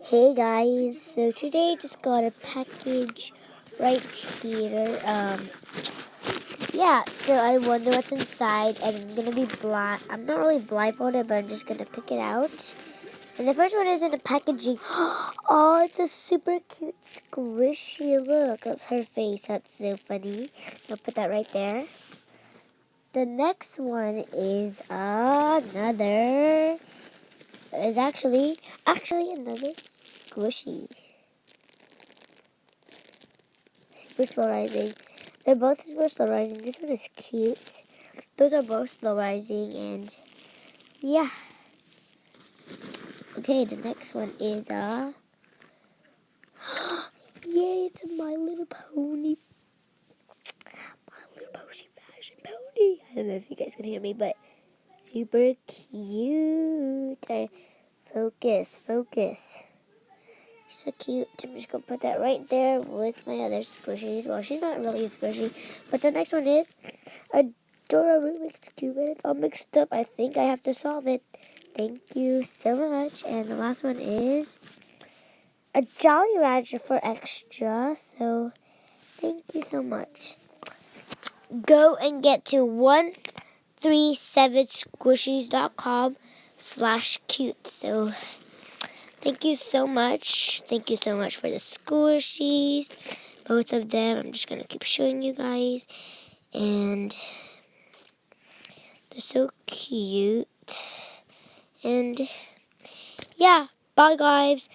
Hey guys, so today I just got a package right here. So I wonder what's inside, and I'm gonna be blind. I'm not really blindfolded, but I'm just gonna pick it out. And the first one is in the packaging. Oh, it's a super cute squishy. Look, that's her face. That's so funny. I'll put that right there. The next one is another. Is actually another squishy. Super slow rising. They're both super slow rising. This one is cute. Those are both slow rising, and yeah. Okay, the next one is yay! It's a My Little Pony. My Little Pony fashion pony. I don't know if you guys can hear me, but super cute. Focus. So cute. I'm just gonna put that right there with my other squishies. Well, she's not really a squishy, but the next one is a Dora Rubik's Cube, and it's all mixed up. I think I have to solve it. Thank you so much. And the last one is a Jolly Rancher for extra. So thank you so much. Go and get to 137squishies.com/cute. So thank you so much. Thank you so much for the squishies. Both of them. I'm just going to keep showing you guys. And they're so cute. And yeah, bye guys.